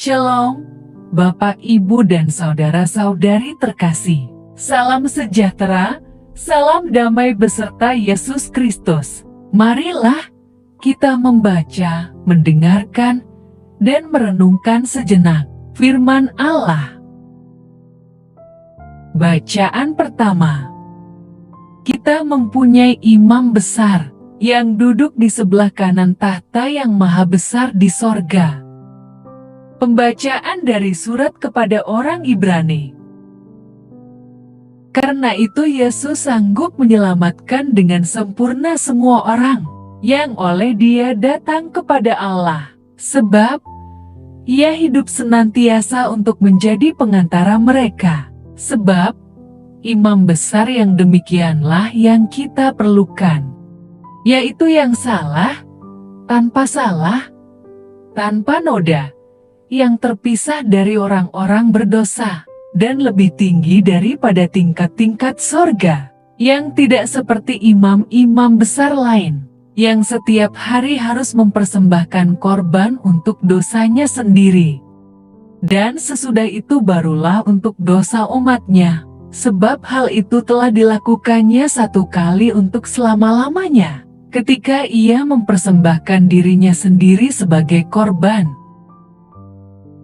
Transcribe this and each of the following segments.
Shalom, Bapak, Ibu, dan saudara-saudari terkasih. Salam sejahtera, salam damai beserta Yesus Kristus. Marilah kita membaca, mendengarkan, dan merenungkan sejenak firman Allah. Bacaan pertama. Kita mempunyai imam besar yang duduk di sebelah kanan tahta yang maha besar di sorga. Pembacaan dari surat kepada orang Ibrani. Karena itu Yesus sanggup menyelamatkan dengan sempurna semua orang yang oleh Dia datang kepada Allah, sebab Ia hidup senantiasa untuk menjadi pengantara mereka. Sebab imam besar yang demikianlah yang kita perlukan, yaitu yang tanpa noda, yang terpisah dari orang-orang berdosa, dan lebih tinggi daripada tingkat-tingkat sorga, yang tidak seperti imam-imam besar lain, yang setiap hari harus mempersembahkan korban untuk dosanya sendiri. Dan sesudah itu barulah untuk dosa umatnya. Sebab hal itu telah dilakukannya satu kali untuk selama-lamanya, ketika Ia mempersembahkan dirinya sendiri sebagai korban.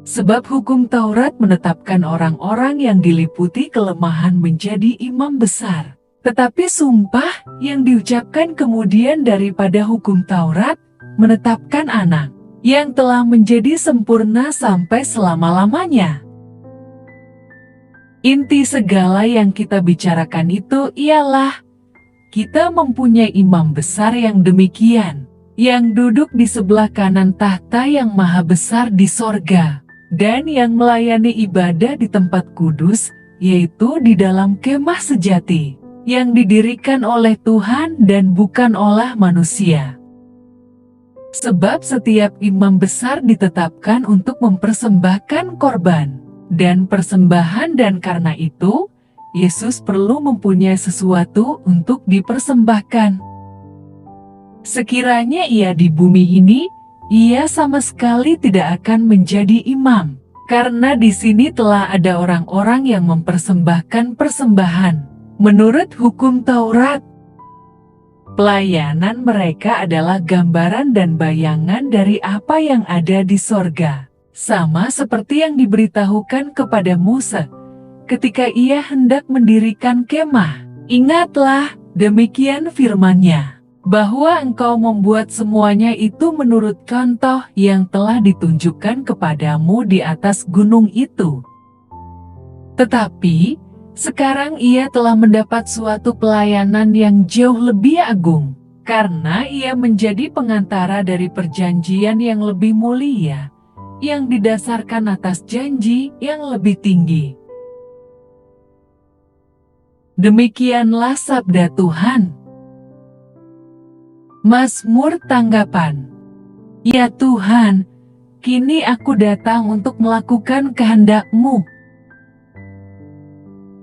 Sebab hukum Taurat menetapkan orang-orang yang diliputi kelemahan menjadi imam besar. Tetapi sumpah yang diucapkan kemudian daripada hukum Taurat menetapkan Anak yang telah menjadi sempurna sampai selama-lamanya. Inti segala yang kita bicarakan itu ialah kita mempunyai imam besar yang demikian, yang duduk di sebelah kanan tahta yang maha besar di sorga, dan yang melayani ibadah di tempat kudus, yaitu di dalam kemah sejati, yang didirikan oleh Tuhan dan bukan oleh manusia. Sebab setiap imam besar ditetapkan untuk mempersembahkan korban dan persembahan, dan karena itu Yesus perlu mempunyai sesuatu untuk dipersembahkan. Sekiranya Ia di bumi ini, Ia sama sekali tidak akan menjadi imam, karena di sini telah ada orang-orang yang mempersembahkan persembahan menurut hukum Taurat. Pelayanan mereka adalah gambaran dan bayangan dari apa yang ada di sorga, sama seperti yang diberitahukan kepada Musa ketika ia hendak mendirikan kemah. Ingatlah, demikian firman-Nya, bahwa engkau membuat semuanya itu menurut contoh yang telah ditunjukkan kepadamu di atas gunung itu. Tetapi sekarang ia telah mendapat suatu pelayanan yang jauh lebih agung, karena ia menjadi pengantara dari perjanjian yang lebih mulia, yang didasarkan atas janji yang lebih tinggi. Demikianlah sabda Tuhan. Mazmur tanggapan. Ya Tuhan, kini aku datang untuk melakukan kehendak-Mu.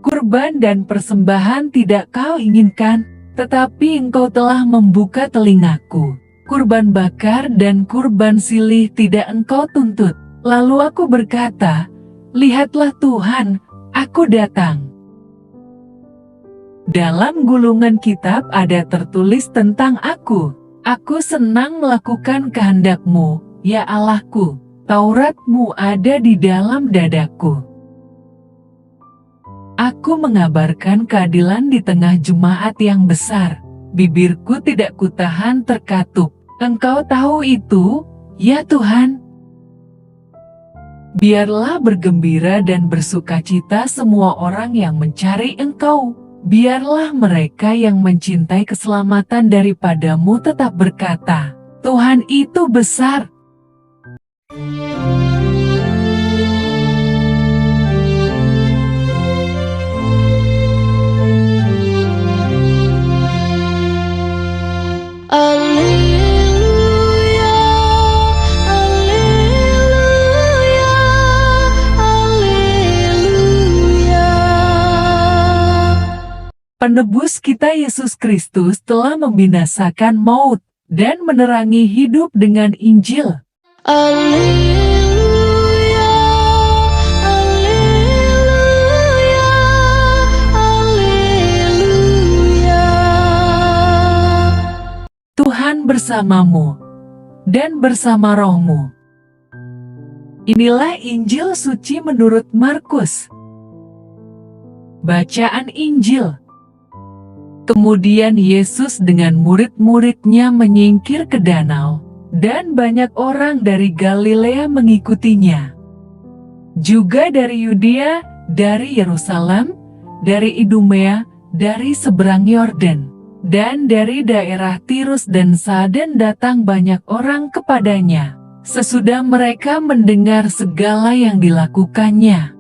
Kurban dan persembahan tidak Kau inginkan, tetapi Engkau telah membuka telingaku. Kurban bakar dan kurban silih tidak Engkau tuntut. Lalu aku berkata, lihatlah Tuhan, aku datang. Dalam gulungan kitab ada tertulis tentang aku. Aku senang melakukan kehendak-Mu, ya Allahku. Taurat-Mu ada di dalam dadaku. Aku mengabarkan keadilan di tengah jemaat yang besar. Bibirku tidak kutahan terkatup. Engkau tahu itu, ya Tuhan. Biarlah bergembira dan bersukacita semua orang yang mencari Engkau. Biarlah mereka yang mencintai keselamatan daripada-Mu tetap berkata, Tuhan itu besar. Penebus kita Yesus Kristus telah membinasakan maut dan menerangi hidup dengan Injil. Alleluia. Tuhan bersamamu dan bersama rohmu. Inilah Injil suci menurut Markus. Bacaan Injil. Kemudian Yesus dengan murid-muridnya menyingkir ke danau, dan banyak orang dari Galilea mengikutinya. Juga dari Yudea, dari Yerusalem, dari Idumea, dari seberang Yordan, dan dari daerah Tirus dan Sidon datang banyak orang kepadanya, sesudah mereka mendengar segala yang dilakukannya.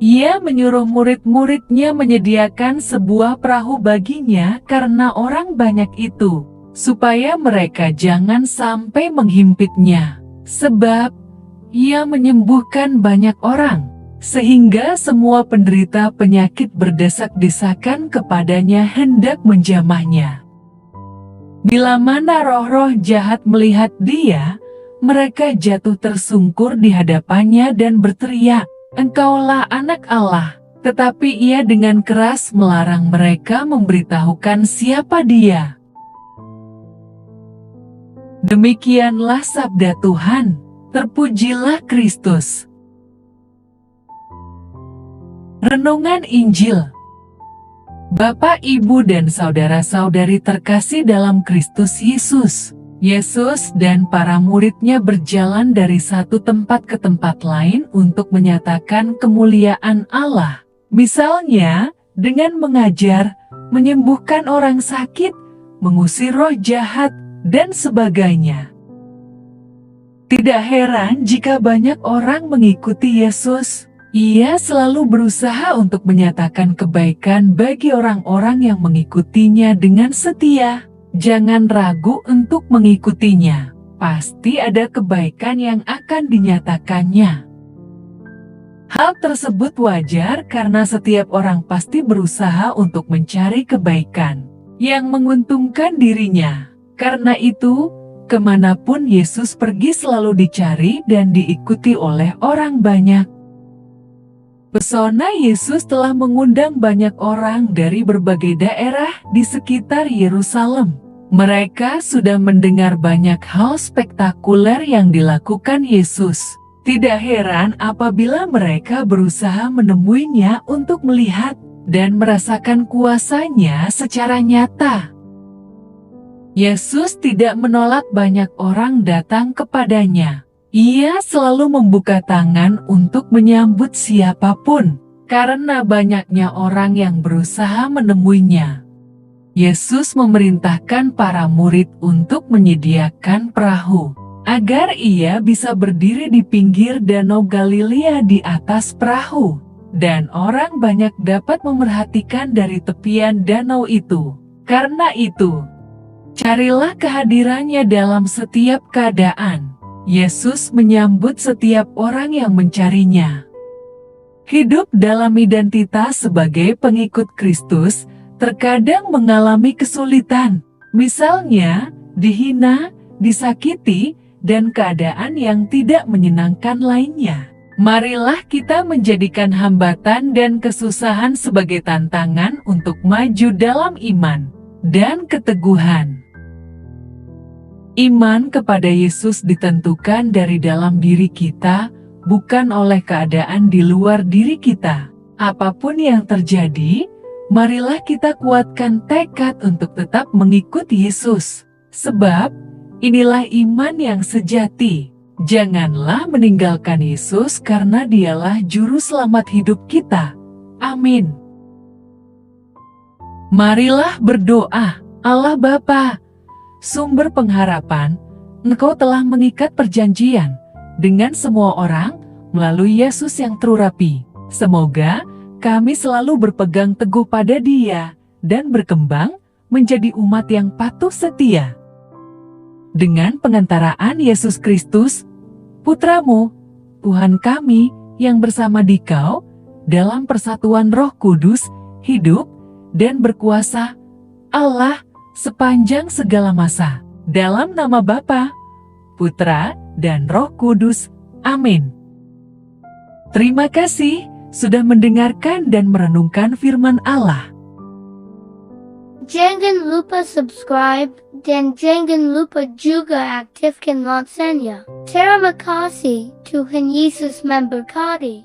Ia menyuruh murid-muridnya menyediakan sebuah perahu baginya karena orang banyak itu, supaya mereka jangan sampai menghimpitnya, sebab ia menyembuhkan banyak orang, sehingga semua penderita penyakit berdesak-desakan kepadanya hendak menjamahnya. Bila mana roh-roh jahat melihat dia, mereka jatuh tersungkur di hadapannya dan berteriak, "Engkaulah Anak Allah." Tetapi ia dengan keras melarang mereka memberitahukan siapa dia. Demikianlah sabda Tuhan. Terpujilah Kristus. Renungan Injil. Bapak, Ibu, dan saudara-saudari terkasih dalam Kristus Yesus, Yesus dan para muridnya berjalan dari satu tempat ke tempat lain untuk menyatakan kemuliaan Allah. Misalnya, dengan mengajar, menyembuhkan orang sakit, mengusir roh jahat, dan sebagainya. Tidak heran jika banyak orang mengikuti Yesus. Ia selalu berusaha untuk menyatakan kebaikan bagi orang-orang yang mengikutinya dengan setia. Jangan ragu untuk mengikutinya. Pasti ada kebaikan yang akan dinyatakannya. Hal tersebut wajar karena setiap orang pasti berusaha untuk mencari kebaikan yang menguntungkan dirinya. Karena itu, kemanapun Yesus pergi selalu dicari dan diikuti oleh orang banyak. Pesona Yesus telah mengundang banyak orang dari berbagai daerah di sekitar Yerusalem. Mereka sudah mendengar banyak hal spektakuler yang dilakukan Yesus. Tidak heran apabila mereka berusaha menemuinya untuk melihat dan merasakan kuasanya secara nyata. Yesus tidak menolak banyak orang datang kepadanya. Ia selalu membuka tangan untuk menyambut siapapun, karena banyaknya orang yang berusaha menemuinya. Yesus memerintahkan para murid untuk menyediakan perahu, agar ia bisa berdiri di pinggir danau Galilea di atas perahu, dan orang banyak dapat memerhatikan dari tepian danau itu. Karena itu, carilah kehadirannya dalam setiap keadaan. Yesus menyambut setiap orang yang mencarinya. Hidup dalam identitas sebagai pengikut Kristus terkadang mengalami kesulitan, misalnya dihina, disakiti, dan keadaan yang tidak menyenangkan lainnya. Marilah kita menjadikan hambatan dan kesusahan sebagai tantangan untuk maju dalam iman dan keteguhan. Iman kepada Yesus ditentukan dari dalam diri kita, bukan oleh keadaan di luar diri kita. Apapun yang terjadi, marilah kita kuatkan tekad untuk tetap mengikuti Yesus. Sebab, inilah iman yang sejati. Janganlah meninggalkan Yesus karena Dialah juru selamat hidup kita. Amin. Marilah berdoa. Allah Bapa, sumber pengharapan, Engkau telah mengikat perjanjian dengan semua orang melalui Yesus yang terurapi. Semoga kami selalu berpegang teguh pada Dia dan berkembang menjadi umat yang patuh setia. Dengan pengantaraan Yesus Kristus, Putra-Mu, Tuhan kami yang bersama Dikau, dalam persatuan Roh Kudus, hidup dan berkuasa, Allah, sepanjang segala masa, dalam nama Bapa, Putra, dan Roh Kudus. Amin. Terima kasih sudah mendengarkan dan merenungkan firman Allah. Jangan lupa subscribe dan jangan lupa juga aktifkan loncengnya. Terima kasih, Tuhan Yesus memberkati.